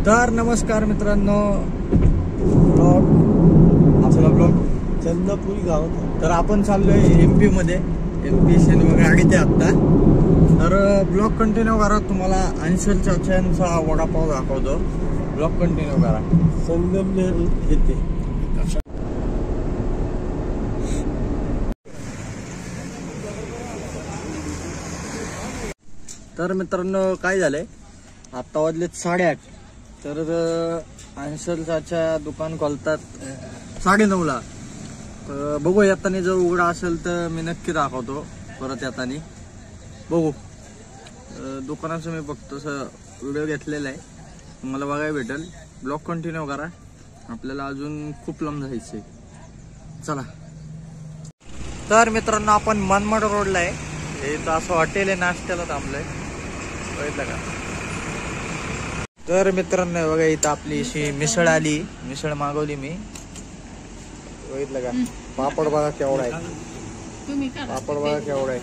तर नमस्कार मित्रांनो, आपला ब्लॉग चंद्रपुरी गाव. तर आपण चाललोय MP मध्ये. MP शनिवार गाडीत आहे आता. तर ब्लॉग कंटिन्यू करा. तुम्हाला अंशल चाच्यांचा वडापाव दाखवतो. ब्लॉग कंटिन्यू करा. संगमनेर येते. तर मित्रांनो काय झालंय, आता वाजलेत 8:30. तर अंशल चाचा दुकान खोलतात 9:30ला. बघू येताना जर उघडा असेल तर मी नक्की दाखवतो. परत येताना बघू. दुकानाचं मी बघतो व्हिडिओ घेतलेला आहे, तुम्हाला बघायला भेटेल. ब्लॉग कंटिन्यू करा. आपल्याला अजून खूप लांब जायचंय. चला. तर मित्रांनो आपण मनमाड रोडला आहे. इथं असं हॉटेल आहे, नाश्त्याला थांबलंय. बघितलं का? तर मित्रांनो बघा, इथं आपली अशी मिसळ आली. मिसळ मागवली मी. बघितलं का? पापड बघा केवढा आहे. पापड बघा केवढा आहे.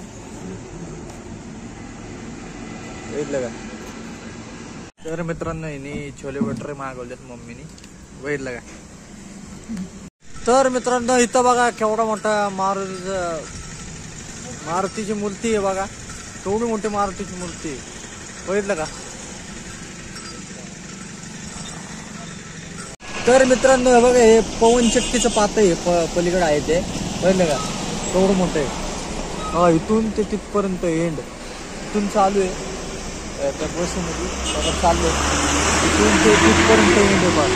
बघितलं का? तर मित्रांनो हिने छोले भटुरे मागवलेत मम्मीने. बघितलं का? तर मित्रांनो इथं बघा केवढा मोठा मारुतीची मूर्ती आहे. बघा केवढी मोठी मारुतीची मूर्ती आहे. बघितलं का? तर मित्रांनो बघा, हे पवन चक्कीचं पात आहे, पलीकडे आहे ते. बघितलं का? केवढं मोठं आहे. इथून ते तिथपर्यंत एंड. इथून चालू आहे त्या बसमध्ये. बघा चालू आहे इथून ते तिथपर्यंत एंड आहे. बघा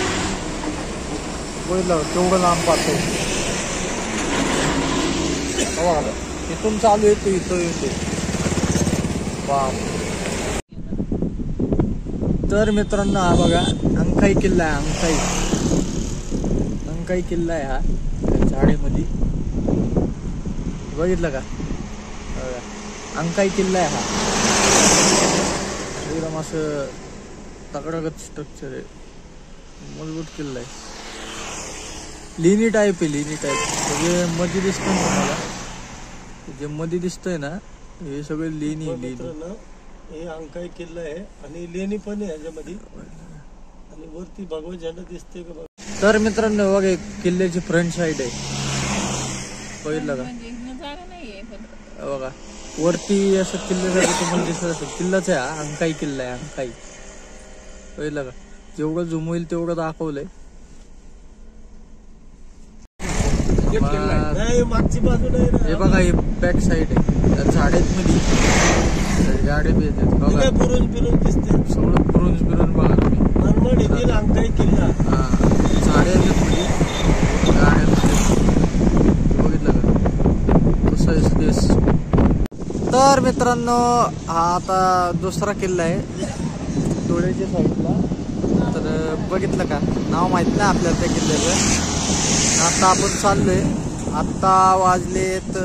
बघितलं केवढं लांब पात आहे. इथून चालू येतो, इथं येते. बाप. तर मित्रांनो हा बघा अंकाई किल्ला आहे. अंकाई किल्ला आहे हा झाडीमध्ये. बघितलं का? अंकाई किल्ला आहे हा. एकदम असं तगडागत स्ट्रक्चर आहे. मजबूत किल्ला आहे. लेणी टाईप आहे. लेणी टाईप म्हणजे मध्ये दिसतंय तुम्हाला. जे मध्ये दिसतंय ना, हे सगळे लेणी. हे अंकाई किल्ला आहे आणि लेणी पण आहे ह्याच्यामध्ये. आणि वरती भगवा झेंडा दिसते का? तर मित्रांनो बघा किल्ल्याची फ्रंट साइड आहे. बघितलं का? बघा वरती असं किल्ल्यासारखं तुम्हाला दिसत असेल. किल्लाच आहे हा. अंकाई किल्ला आहे. अंकाई. बघितलं का? जेवढं झूम होईल तेवढं दाखवलंय. मागची बाजू नाही. हे बघा हे बॅक साइड आहे. झाडेत मध्ये गाडी बी येतात. बघा पुरून फिरून दिसते. सगळं पुरून फिरून बघा तुम्ही. मनमाड येथील अंकाई किल्ला. हा झाडे आहेत मध्ये, गाड्या. बघितलं का? कसं आहे स्पेस. तर मित्रांनो हा आता दुसरा किल्ला आहे डोळ्याच्या साईडला. तर बघितलं का? नाव माहित नाही आपल्याला त्या किल्ल्याचं. आता आपण चाललोय. आत्ता वाजलेत,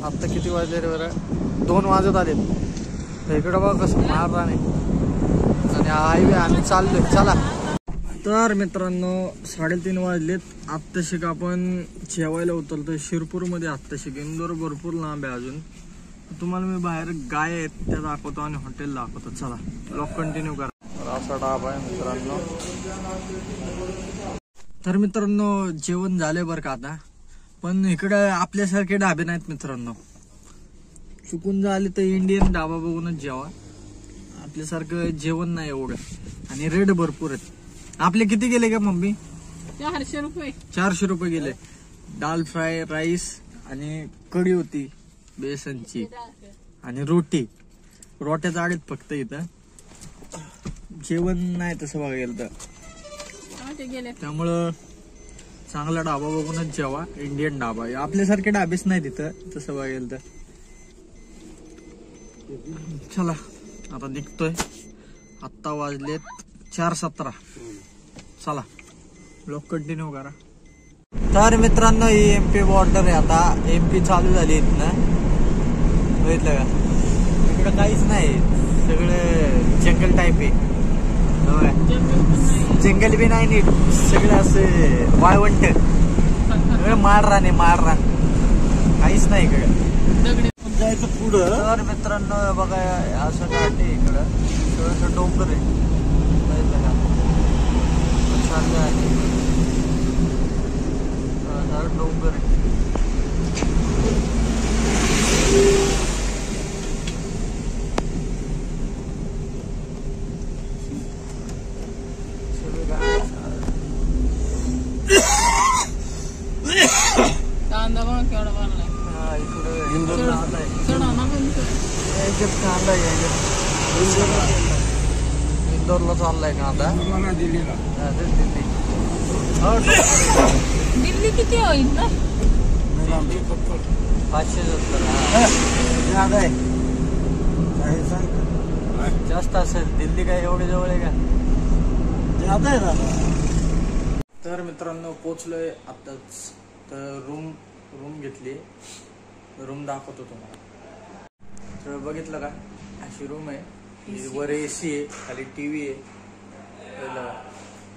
आत्ता किती वाजले रे बरं? 2 वाजत आलेत. तर इकडं बघा कसं मारला नाही. आणि हायवे आम्ही चाललोय. चला. तर मित्रांनो 3:30 वाजलेत. आत्ताशिक आपण जेवायला उतरतोय शिरपूरमध्ये. आत्ताशिक इंदोर भरपूर लांब आहे अजून. तुम्हाला मी बाहेर गाय आहेत त्या दाखवतो आणि हॉटेल दाखवतो. चला ब्लॉग कंटिन्यू करा. असा डाबा आहे मित्रांनो. तर मित्रांनो जेवण झालंय बरं का आता. पण इकडे आपल्यासारखे ढाबे नाहीत मित्रांनो. चुकून झाले तर इंडियन ढाबा बघूनच जेवा. आपल्यासारखं जेवण नाही एवढं. आणि रेट भरपूर आहेत. आपले किती गेले का मम्मी? 400 रुपये. 400 रुपये गेले. दाल फ्राय, राईस आणि कढी होती बेसनची आणि रोट्या जाडीत फक्त. इथं जेवण नाही तसं बघायला गेलं तर. त्यामुळं चांगला ढाबा बघूनच जेवा. इंडियन ढाबा. आपल्यासारखे ढाबेच नाही तिथं तसं बघायला तर. चला आता निघतोय. आत्ता वाजलेत 4:17. चला ब्लॉग कंटिन्यू करा. तर मित्रांनो ही MP बॉर्डर आहे. आता MP चालू झाली इथनं. बघितलं का? इकडं काहीच नाही. सगळं जंगल टाईप आहे. जंगल बी नाही नीट. सगळं असे वाळवंट. सगळं माळरान आहे. माळरान काहीच नाही इकडे. जायचं पुढं. तर मित्रांनो बघा असं घाट आहे इकडं. थोडंसं डोंगर आहे. लगेच कांदा घ्यायला इंदोरला चाललाय कांदा दिल्लीला दिल्ली. दिल्ली किती होईल ना 570 जास्त असेल. दिल्ली काय एवढी जवळ आहे का? तर मित्रांनो पोचलोय आताच. तर रूम घेतली. रूम दाखवतो तुम्हाला. तर बघितलं का अशी रूम आहे. वर AC आहे, खाली TV आहे.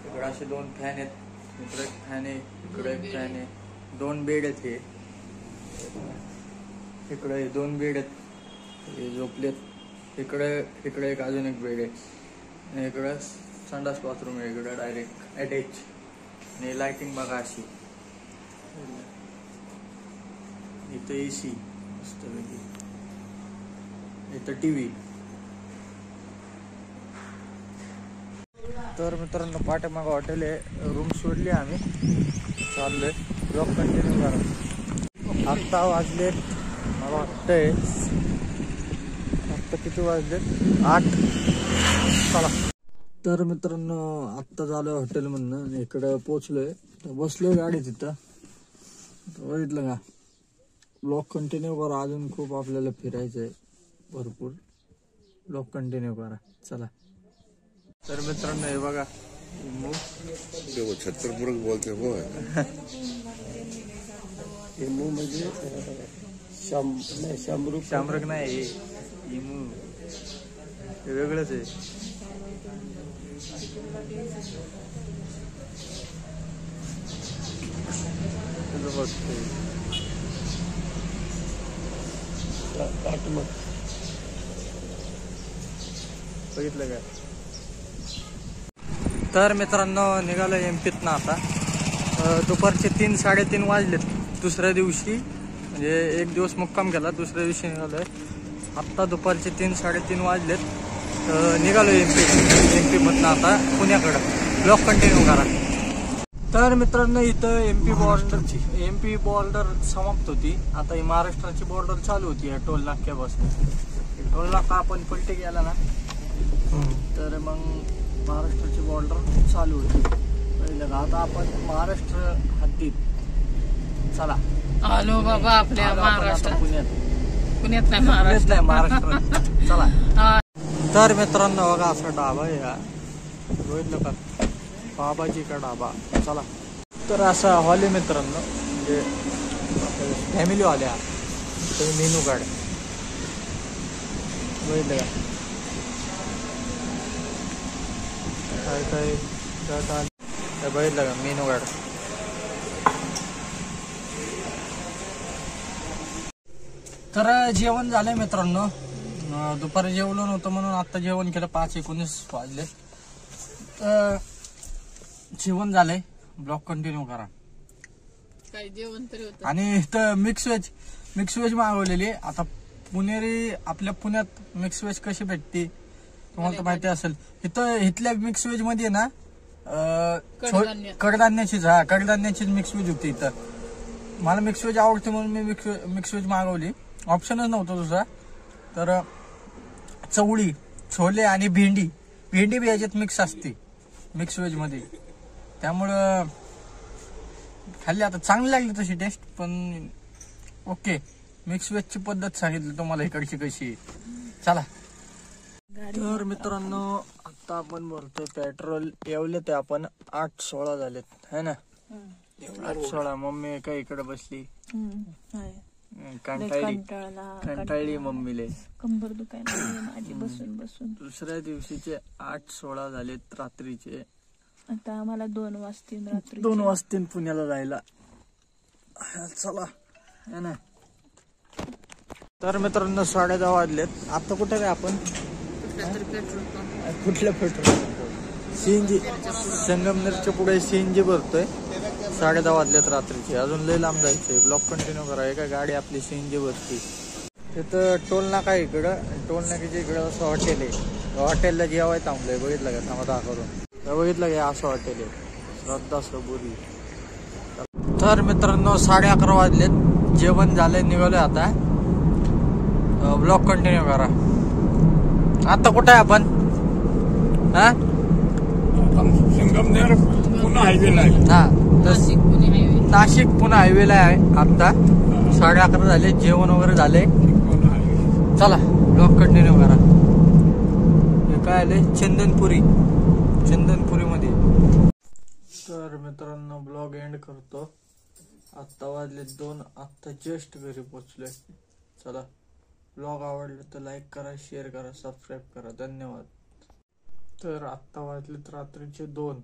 इकडे असे 2 फॅन आहेत. इकडे एक फॅन आहे, इकडे एक फॅन आहे. 2 बेड आहेत. हे इकडे 2 बेड आहेत. हे झोपलेत. इकडे एक अजून एक बेड आहे. आणि इकडे संडास बाथरूम आहे. इकडे डायरेक्ट अटॅच. आणि लाइटिंग बघा अशी. इथं AC मस्त पैकी. इथं TV. तर मित्रांनो पाठीमागं हॉटेल आहे. रूम सोडली आम्ही. चाललोय ब्लॉग कंटिन्यू करा. आत्ता वाजले मला वाटतंय आत्ता किती वाजले 8. चला. तर मित्रांनो आत्ता झालं हॉटेलमधनं. इकडं पोचलोय. बसलोय गाडी तिथं. बघितलं का? ब्लॉग कंटिन्यू करा. अजून खूप आपल्याला फिरायचं आहे भरपूर. ब्लॉग कंटिन्यू करा. चला. तर मित्रांनो हे बघा छत्रपूर बोलते हो. इमू म्हणजे शामरुख नाही. इमू हे वेगळंच आहे. बघितलं काय? तर मित्रांनो निघालो MPत ना आता. दुपारचे 3-3:30 वाजलेत. दुसऱ्या दिवशी म्हणजे एक दिवस मुक्काम केला. दुसऱ्या दिवशी निघालोय. आत्ता दुपारचे 3-3:30 वाजलेत. निघालो MP मधनं आता पुण्याकडं. ब्लॉग कंटिन्यू करा. तर मित्रांनो इथं MP बॉर्डर समाप्त होती. आता ही महाराष्ट्राची बॉर्डर चालू होती या टोल नाक्यापासून. टोल नाका आपण पलटी गेला ना तर मग महाराष्ट्राची बॉर्डर चालू होती. पहिलं आता आपण महाराष्ट्र हद्दीत. चला आलो बाबा आपल्या महाराष्ट्रात. पुण्यात नाही महाराष्ट्र. चला. तर मित्रांनो बघा असा डाबा आहे हा. बघितलं का? बाबाजी का डाबा. चला. तर असा हॉल आहे मित्रांनो. म्हणजे फॅमिली हॉल आहे. तुम्ही मेनू कार्ड बघितलं का? काय बघितलं का मेनू कार्ड. तर जेवण झालंय मित्रांनो. दुपारी जेवलो नव्हतं म्हणून आता जेवण केलं. 5:19 वाजले. तर जेवण झालंय. ब्लॉग कंटिन्यू करा. काय जेवण तरी होतं. आणि इथं मिक्स व्हेज मागवलेली. आता पुणेरी आपल्या पुण्यात मिक्स व्हेज कशी भेटते तुम्हाला तर माहिती असेल. इथल्या मिक्स व्हेज मध्ये ना कडधान्याचीच मिक्स व्हेज होती. इथं मला मिक्स व्हेज आवडते म्हणून मी मिक्स व्हेज मागवली. ऑप्शनच नव्हतं दुसरा. तर चवळी, छोले आणि भेंडी बी याच्यात मिक्स असते मिक्स व्हेज मध्ये. त्यामुळं खाल्ली. आता चांगली लागली तशी टेस्ट. पण ओके. मिक्स व्हेजची पद्धत सांगितली तुम्हाला इकडची कशी. चला. तर मित्रांनो आता आपण बोलतोय पेट्रोल येवले ते आपण 8-16 झालेत है ना. 8-16. मम्मी काय इकडे बसली कंटाळली मम्मीले. कंबर दुखायला माझी बसून बसून. दुसऱ्या दिवशीचे 8-16 झालेत रात्रीचे. आता आम्हाला 2 वाजतील रात्री. 2 वाजतील पुण्याला जायला. चला है ना. तर मित्रांनो 10:30 वाजलेत. आता कुठे काय आपण कुठल्या पेट्रोल CNG संगमनेरच्या पुढे CNG भरतोय. 10:30 वाजलेत रात्रीचे. अजून लय लांब जायचंय. ब्लॉग कंटिन्यू करा. एका गाडी आपली CNG भरती. तिथं टोल नाका आहे इकडं. टोल नाक्याच्या इकडं असं हॉटेल आहे. हॉटेलला जेवायला थांबलंय. बघितलं का? थांबा दाखवतो. बघितलं का? असं हॉटेल आहे. श्रद्धा सबुरी. तर मित्रांनो 11:30 वाजलेत. जेवण झालंय. निघालोय आता. ब्लॉग कंटिन्यू करा. आता कुठे आहे आपण? हा संगमनेर पुन्हा हायवेला आहे. हा नाशिक पुणे हायवे. नाशिक पुणे हायवेला आहे. आता 11:30 झाले, जेवण वगैरे झाले. चला ब्लॉग कंटिन्यू करा. हे काय आले? चंदनपुरी मध्ये. तर मित्रांनो ब्लॉग एंड करतो. आत्ता वाजले 2. आत्ता जस्ट घरी पोहोचलोय. चला ब्लॉग आवडला तर लाईक करा, शेअर करा, सबस्क्राईब करा. धन्यवाद. तर आत्ता वाजलेत रात्रीचे 2.